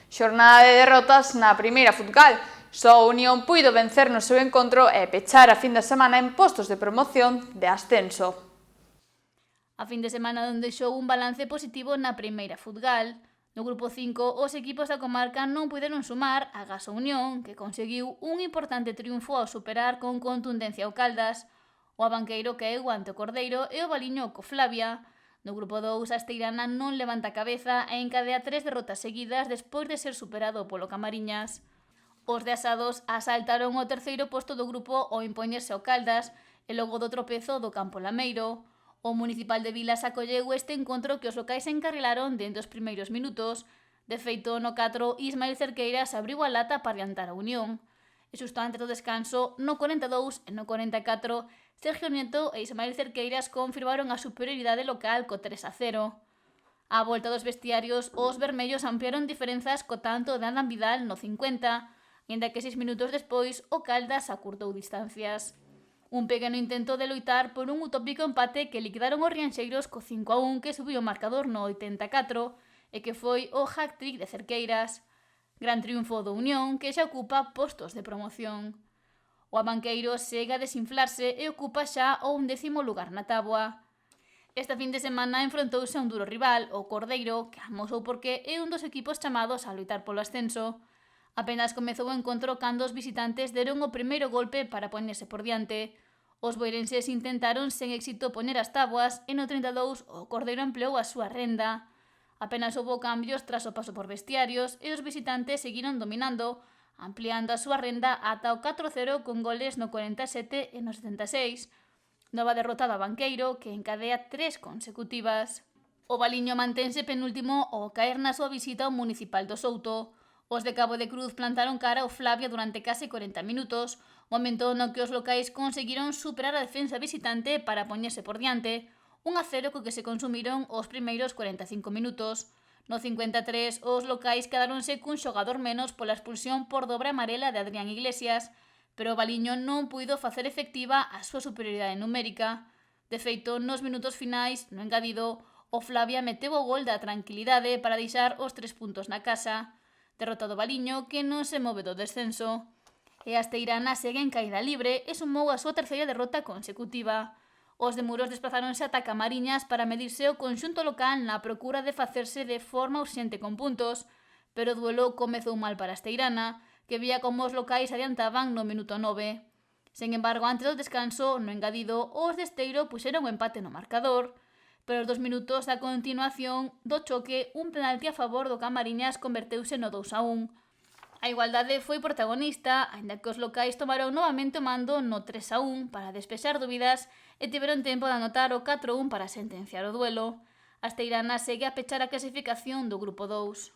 Xornada de derrotas na primeira futgal. Só a Unión puido vencer no seu encontro e pechar a fin de semana en postos de promoción de ascenso. A fin de semana non deixou un balance positivo na primeira futgal. No grupo 5, os equipos da comarca non puderon sumar a Gas Unión, que conseguiu un importante triunfo ao superar con contundencia o Caldas, o Abanqueiro caeu ante o Cordeiro e o Valiño co Flavia. No grupo 2, a Esteirana non levanta a cabeza e encadea 3 derrotas seguidas despois de ser superado polo Camariñas. Os de Asados asaltaron o terceiro posto do grupo ao impoñerse ao Caldas e logo do tropezo do Campo Lameiro. O Municipal de Vilas acolleu este encontro que os locais encarrilaron dentro dos primeiros minutos. De feito, no 4, Ismael Cerqueiras abriu a lata para adiantar a Unión. E xusto antes do descanso, no 42 e no 44, Sergio Nieto e Ismael Cerqueiras confirmaron a superioridade local co 3-0. Á volta dos vestiarios, os vermellos ampliaron diferenzas co tanto de Adam Vidal no 50, aínda que 6 minutos despois o Caldas acurtou distancias. Un pequeno intento de loitar por un utópico empate que liquidaron os rianxeiros co 5-1 que subiu o marcador no 84 e que foi o hat-trick de Cerqueiras. Gran triunfo do Unión que xa ocupa postos de promoción. O Abanqueiro segue a desinflarse e ocupa xa o 11º lugar na táboa. Esta fin de semana enfrontouse a un duro rival, o Cordeiro, que amosou porque é un dos equipos chamados a loitar polo ascenso. Apenas comezou o encontro cando os visitantes deron o primeiro golpe para poñerse por diante. Os boirenses intentaron sen éxito poñer as táboas e no 32 o Cordeiro empleou a súa renda. Apenas houbo cambios tras o paso por vestiarios e os visitantes seguiron dominando, ampliando a súa renda ata o 4-0 con goles no 47 e no 76. Nova derrotada a Banqueiro, que encadea 3 consecutivas. O Valiño mantense penúltimo ao caer na súa visita ao Municipal do Souto. Os de Cabo de Cruz plantaron cara ao Flavia durante case 40 minutos, momento no que os locais conseguiron superar a defensa visitante para poñerse por diante, 1-0 co que se consumiron os primeiros 45 minutos. No 53, os locais quedaronse cun xogador menos pola expulsión por dobre amarela de Adrián Iglesias, pero o Valiño non puido facer efectiva a súa superioridade numérica. De feito, nos minutos finais, no engadido, o Flavia meteu o gol da tranquilidade para deixar os 3 puntos na casa. Derrota do Valiño, que non se move do descenso. E a Esteirana segue en caída libre e sumou a súa terceira derrota consecutiva. Os de Muros desplazáronse ata Camariñas para medirse o conxunto local na procura de facerse de forma urxente con puntos, pero o duelo comezou mal para a Esteirana, que vía como os locais adiantaban no minuto 9. Sen embargo, antes do descanso, no engadido, os de Esteiro puxeron o empate no marcador, pero os 2 minutos da continuación do choque, un penalti a favor do Camariñas converteuse no 2-1. A igualdade foi protagonista, aínda que os locais tomaron novamente o mando no 3-1 para despexar dúbidas e tiveron tempo de anotar o 4-1 para sentenciar o duelo. A Esteirana segue a pechar a clasificación do grupo 2.